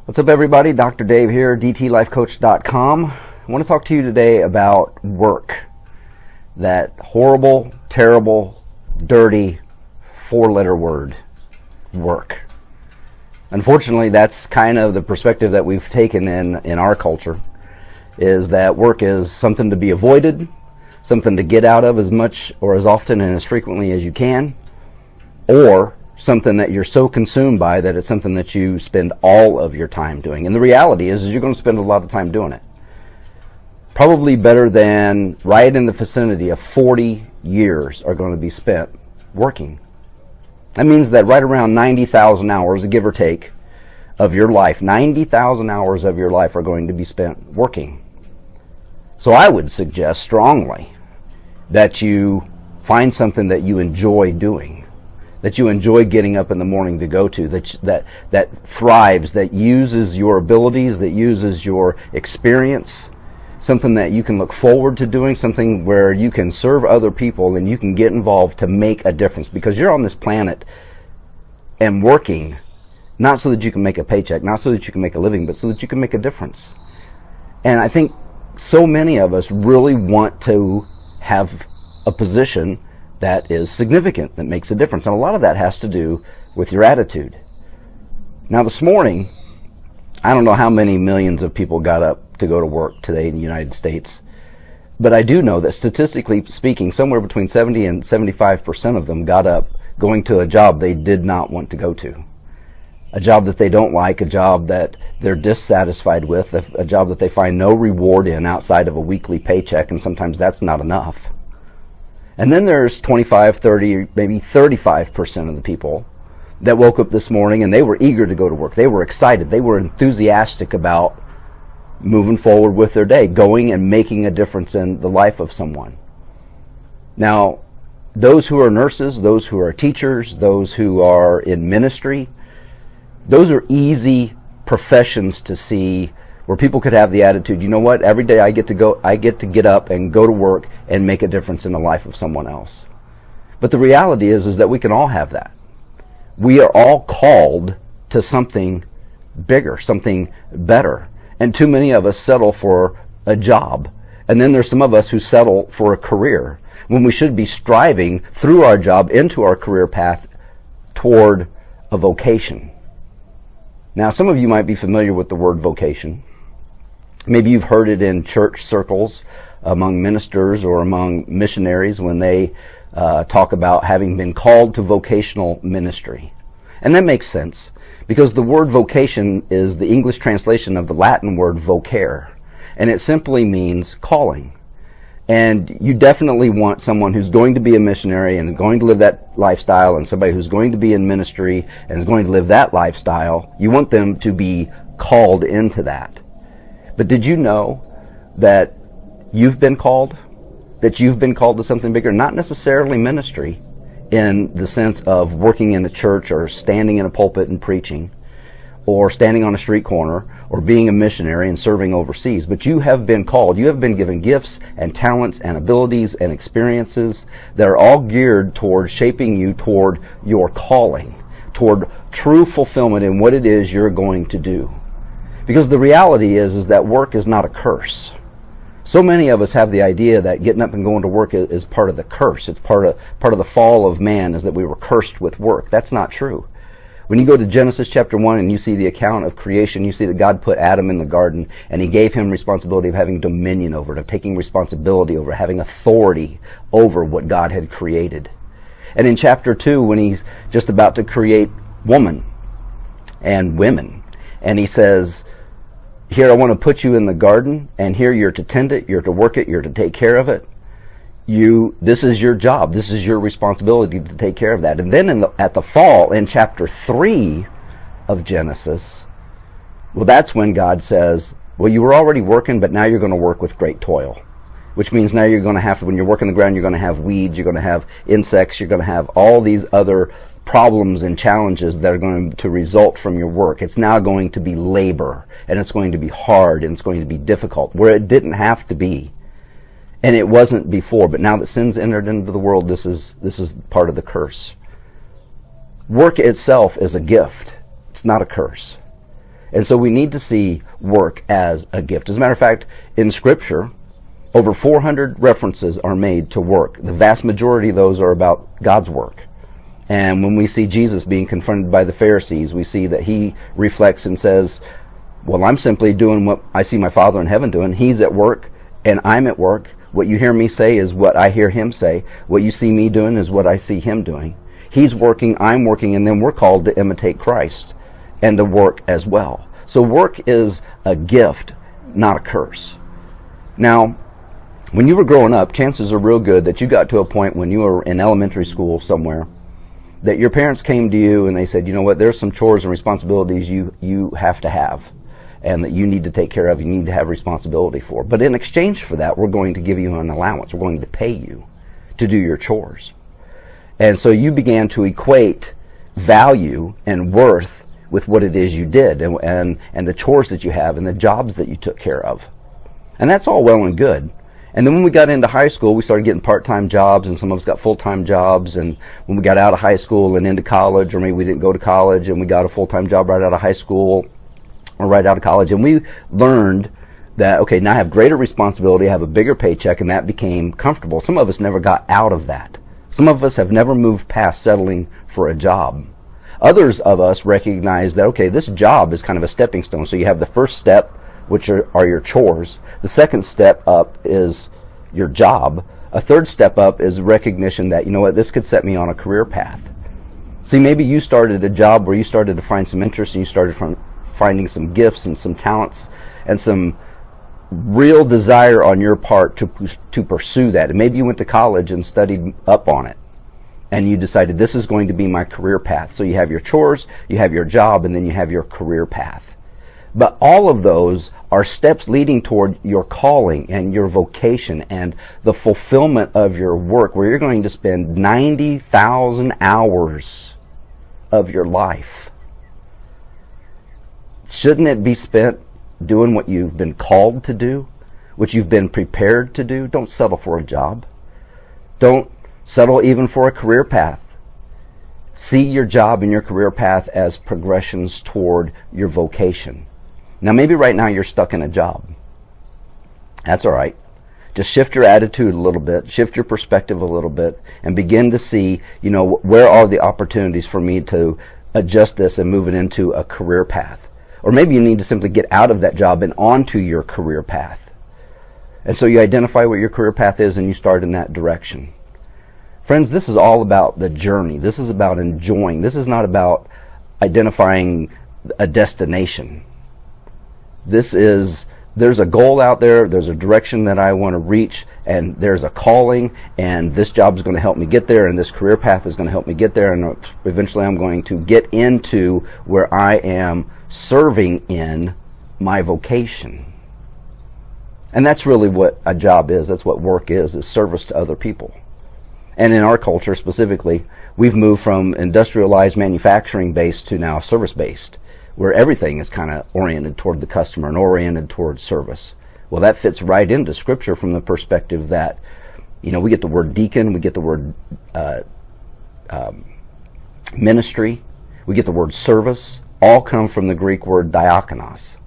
What's up, everybody? Dr. Dave here, dtlifecoach.com. I want to talk to you today about work. That horrible, terrible, dirty, four-letter word, work. Unfortunately, that's kind of the perspective that we've taken in our culture, is that work is something to be avoided, something to get out of as much or as often and as frequently as you can, or something that you're so consumed by that it's something that you spend all of your time doing. And the reality is you're going to spend a lot of time doing it. Probably better than right in the vicinity of 40 years are going to be spent working. That means that right around 90,000 hours, give or take, of your life, 90,000 hours of your life are going to be spent working. So I would suggest strongly that you find something that you enjoy doing, that you enjoy getting up in the morning to go to, that thrives, that uses your abilities, that uses your experience, something that you can look forward to doing, something where you can serve other people and you can get involved to make a difference, because you're on this planet and working not so that you can make a paycheck, not so that you can make a living, but so that you can make a difference. And I think so many of us really want to have a position that is significant, that makes a difference. And a lot of that has to do with your attitude. Now this morning, I don't know how many millions of people got up to go to work today in the United States, but I do know that statistically speaking, somewhere between 70 and 75% of them got up going to a job they did not want to go to. A job that they don't like, a job that they're dissatisfied with, a job that they find no reward in outside of a weekly paycheck, and sometimes that's not enough. And then there's 25, 30, maybe 35% of the people that woke up this morning and they were eager to go to work. They were excited. They were enthusiastic about moving forward with their day, going and making a difference in the life of someone. Now, those who are nurses, those who are teachers, those who are in ministry, those are easy professions to see where people could have the attitude, you know what, every day I get to get up and go to work and make a difference in the life of someone else. But the reality is that we can all have that. We are all called to something bigger, something better. And too many of us settle for a job. And then there's some of us who settle for a career, when we should be striving through our job into our career path toward a vocation. Now, some of you might be familiar with the word vocation. Maybe you've heard it in church circles among ministers or among missionaries when they talk about having been called to vocational ministry. And that makes sense, because the word vocation is the English translation of the Latin word vocare, and it simply means calling. And you definitely want someone who's going to be a missionary and going to live that lifestyle, and somebody who's going to be in ministry and is going to live that lifestyle. You want them to be called into that. But did you know that you've been called? That you've been called to something bigger? Not necessarily ministry in the sense of working in a church or standing in a pulpit and preaching, or standing on a street corner, or being a missionary and serving overseas. But you have been called. You have been given gifts and talents and abilities and experiences that are all geared toward shaping you toward your calling, toward true fulfillment in what it is you're going to do. Because the reality is that work is not a curse. So many of us have the idea that getting up and going to work is part of the curse. It's part of the fall of man, is that we were cursed with work. That's not true. When you go to Genesis chapter 1 and you see the account of creation, you see that God put Adam in the garden and he gave him responsibility of having dominion over it, of taking responsibility over it, having authority over what God had created. And in chapter 2, when he's just about to create woman and women, and he says, here I want to put you in the garden, and here you're to tend it, you're to work it, you're to take care of it. This is your job. This is your responsibility to take care of that. And then at the fall, in chapter 3 of Genesis, well, that's when God says, well, you were already working, but now you're going to work with great toil. Which means now you're going to have to, when you're working the ground, you're going to have weeds, you're going to have insects, you're going to have all these other problems and challenges that are going to result from your work. It's now going to be labor, and it's going to be hard, and it's going to be difficult, where it didn't have to be. And it wasn't before, but now that sin's entered into the world, this is part of the curse. Work itself is a gift. It's not a curse. And so we need to see work as a gift. As a matter of fact, in Scripture, over 400 references are made to work. The vast majority of those are about God's work. And when we see Jesus being confronted by the Pharisees, we see that he reflects and says, well, I'm simply doing what I see my Father in heaven doing. He's at work, and I'm at work. What you hear me say is what I hear him say. What you see me doing is what I see him doing. He's working, I'm working, and then we're called to imitate Christ and to work as well. So work is a gift, not a curse. Now, when you were growing up, chances are real good that you got to a point when you were in elementary school somewhere that your parents came to you and they said, you know what, there's some chores and responsibilities you have to have and that you need to take care of, you need to have responsibility for. But in exchange for that, we're going to give you an allowance. We're going to pay you to do your chores. And so you began to equate value and worth with what it is you did and the chores that you have and the jobs that you took care of. And that's all well and good. And then when we got into high school, we started getting part-time jobs, and some of us got full-time jobs. And when we got out of high school and into college, or maybe we didn't go to college, and we got a full-time job right out of high school or right out of college, and we learned that, okay, now I have greater responsibility, I have a bigger paycheck, and that became comfortable. Some of us never got out of that. Some of us have never moved past settling for a job. Others of us recognize that, okay, this job is kind of a stepping stone. So you have the first step, which are your chores. The second step up is your job. A third step up is recognition that, you know what, this could set me on a career path. See, maybe you started a job where you started to find some interest and you started finding some gifts and some talents and some real desire on your part to pursue that. And maybe you went to college and studied up on it. And you decided this is going to be my career path. So you have your chores, you have your job, and then you have your career path. But all of those are steps leading toward your calling and your vocation and the fulfillment of your work, where you're going to spend 90,000 hours of your life. Shouldn't it be spent doing what you've been called to do, what you've been prepared to do? Don't settle for a job. Don't settle even for a career path. See your job and your career path as progressions toward your vocation. Now, maybe right now you're stuck in a job. That's all right. Just shift your attitude a little bit, shift your perspective a little bit, and begin to see, you know, where are the opportunities for me to adjust this and move it into a career path. Or maybe you need to simply get out of that job and onto your career path. And so you identify what your career path is and you start in that direction. Friends, this is all about the journey. This is about enjoying. This is not about identifying a destination. There's a goal out there, there's a direction that I want to reach, and there's a calling, and this job is going to help me get there, and this career path is going to help me get there, and eventually I'm going to get into where I am serving in my vocation. And that's really what a job is. That's what work is service to other people. And in our culture specifically, we've moved from industrialized manufacturing based to now service based, where everything is kind of oriented toward the customer and oriented toward service. Well, that fits right into Scripture from the perspective that, you know, we get the word deacon, we get the word ministry, we get the word service, all come from the Greek word diakonos.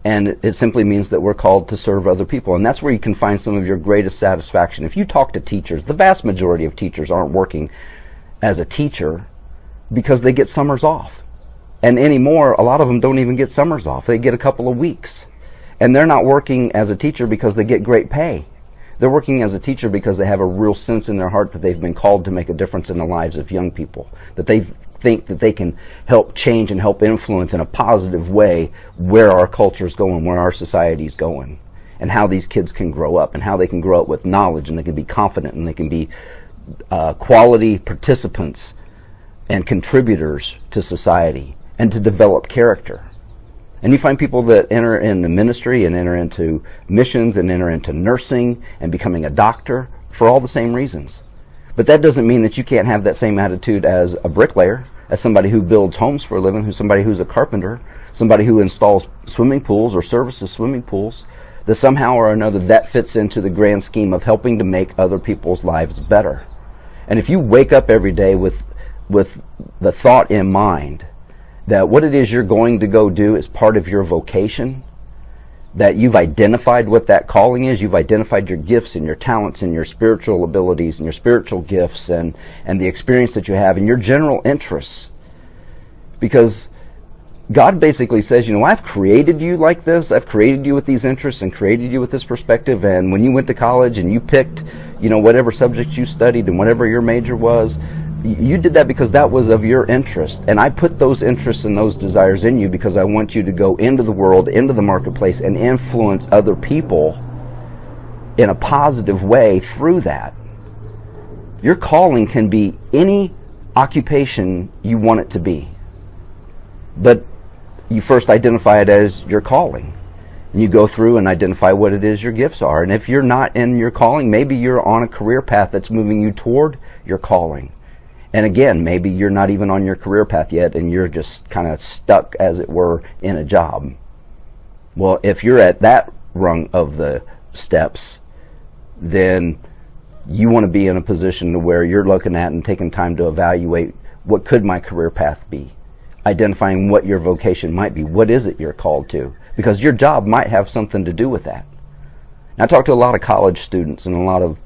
And it simply means that we're called to serve other people. And that's where you can find some of your greatest satisfaction. If you talk to teachers, the vast majority of teachers aren't working as a teacher because they get summers off. And anymore, a lot of them don't even get summers off. They get a couple of weeks. And they're not working as a teacher because they get great pay. They're working as a teacher because they have a real sense in their heart that they've been called to make a difference in the lives of young people, that they think that they can help change and help influence in a positive way where our culture is going, where our society is going, and how these kids can grow up, and how they can grow up with knowledge, and they can be confident, and they can be quality participants and contributors to society, and to develop character. And you find people that enter into ministry and enter into missions and enter into nursing and becoming a doctor for all the same reasons. But that doesn't mean that you can't have that same attitude as a bricklayer, as somebody who builds homes for a living, somebody who's a carpenter, somebody who installs swimming pools or services swimming pools, that somehow or another that fits into the grand scheme of helping to make other people's lives better. And if you wake up every day with the thought in mind that what it is you're going to go do is part of your vocation, that you've identified what that calling is, you've identified your gifts and your talents and your spiritual abilities and your spiritual gifts and the experience that you have and your general interests. Because God basically says, I've created you like this, I've created you with these interests and created you with this perspective, and when you went to college and you picked, whatever subjects you studied and whatever your major was, you did that because that was of your interest. And I put those interests and those desires in you because I want you to go into the world, into the marketplace, and influence other people in a positive way through that. Your calling can be any occupation you want it to be. But you first identify it as your calling. And you go through and identify what it is your gifts are. And if you're not in your calling, maybe you're on a career path that's moving you toward your calling. And again, maybe you're not even on your career path yet and you're just kind of stuck, as it were, in a job. Well, if you're at that rung of the steps, then you want to be in a position to where you're looking at and taking time to evaluate, what could my career path be? Identifying what your vocation might be. What is it you're called to? Because your job might have something to do with that. I talk to a lot of college students and a lot of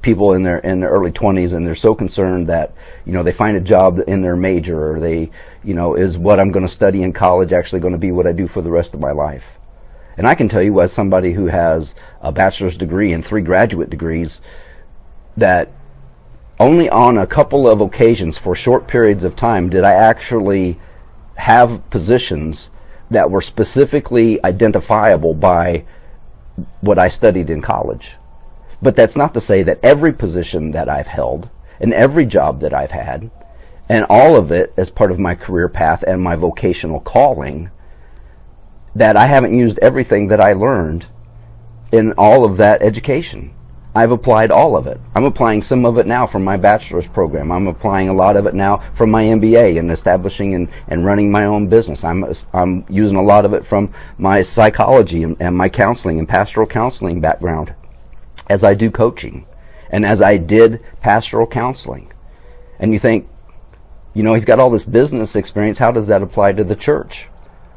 people in their early 20s, and they're so concerned that they find a job in their major, or they is what I'm going to study in college actually going to be what I do for the rest of my life. And I can tell you, as somebody who has a bachelor's degree and 3 graduate degrees, that only on a couple of occasions for short periods of time did I actually have positions that were specifically identifiable by what I studied in college. But that's not to say that every position that I've held and every job that I've had, and all of it as part of my career path and my vocational calling, that I haven't used everything that I learned in all of that education. I've applied all of it. I'm applying some of it now from my bachelor's program. I'm applying a lot of it now from my MBA and establishing and running my own business. I'm using a lot of it from my psychology and my counseling and pastoral counseling background as I do coaching and as I did pastoral counseling. And you think, he's got all this business experience. How does that apply to the church?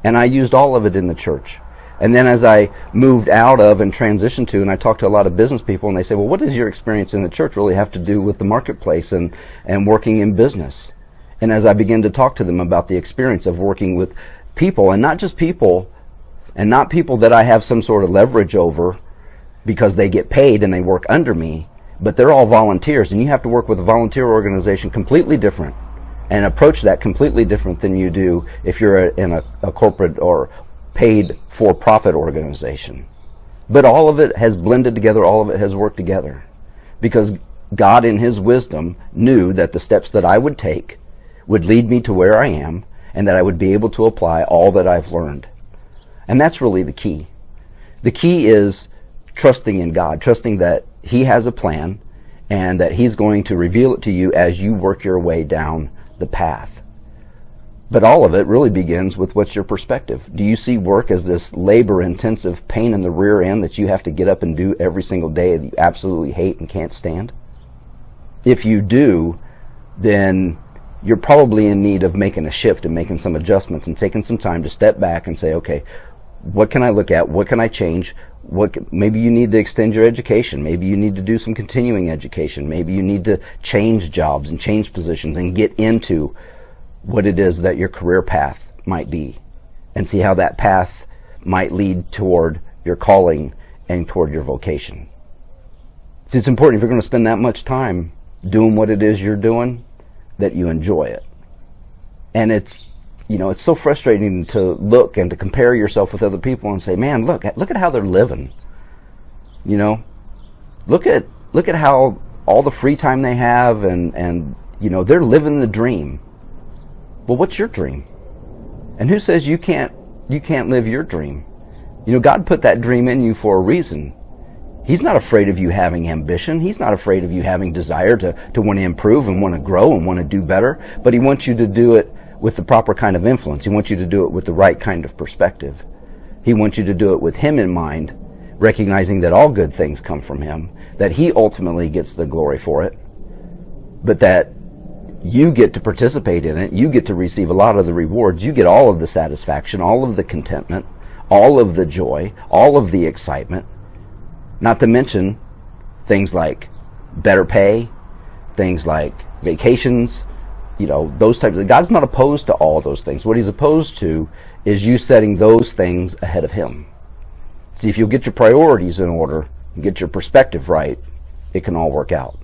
And I used all of it in the church. And then as I moved out of and transitioned to, and I talked to a lot of business people, and they say, well, what does your experience in the church really have to do with the marketplace and working in business? And as I began to talk to them about the experience of working with people, and not just people, and not people that I have some sort of leverage over because they get paid and they work under me, but they're all volunteers, and you have to work with a volunteer organization completely different and approach that completely different than you do if you're in a corporate or paid for-profit organization. But all of it has blended together, all of it has worked together, because God in His wisdom knew that the steps that I would take would lead me to where I am, and that I would be able to apply all that I've learned. And that's really the key. The key is trusting in God, trusting that He has a plan and that He's going to reveal it to you as you work your way down the path. But all of it really begins with, what's your perspective? Do you see work as this labor-intensive pain in the rear end that you have to get up and do every single day that you absolutely hate and can't stand? If you do, then you're probably in need of making a shift and making some adjustments and taking some time to step back and say, okay, what can I look at? What can I change? Maybe you need to extend your education. Maybe you need to do some continuing education. Maybe you need to change jobs and change positions and get into what it is that your career path might be, and see how that path might lead toward your calling and toward your vocation. See, it's important, if you're going to spend that much time doing what it is you're doing, that you enjoy it. And it's so frustrating to look and to compare yourself with other people and say, man, look at how they're living. Look at how all the free time they have, and they're living the dream. Well, what's your dream? And who says you can't live your dream? God put that dream in you for a reason. He's not afraid of you having ambition. He's not afraid of you having desire to want to improve and want to grow and want to do better. But He wants you to do it with the proper kind of influence. He wants you to do it with the right kind of perspective. He wants you to do it with Him in mind, recognizing that all good things come from Him, that He ultimately gets the glory for it, but that You get to participate in it. You get to receive a lot of the rewards. You get all of the satisfaction, all of the contentment, all of the joy, all of the excitement. Not to mention things like better pay, things like vacations, those types of. God's not opposed to all those things. What he's opposed to is you setting those things ahead of him. See, if you'll get your priorities in order and get your perspective right, it can all work out.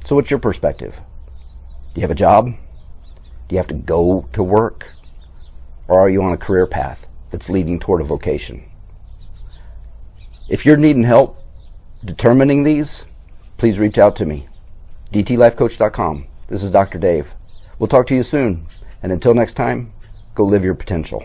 So what's your perspective? Do you have a job? Do you have to go to work? Or are you on a career path that's leading toward a vocation? If you're needing help determining these, please reach out to me. dtlifecoach.com. This is Dr. Dave. We'll talk to you soon. And until next time, go live your potential.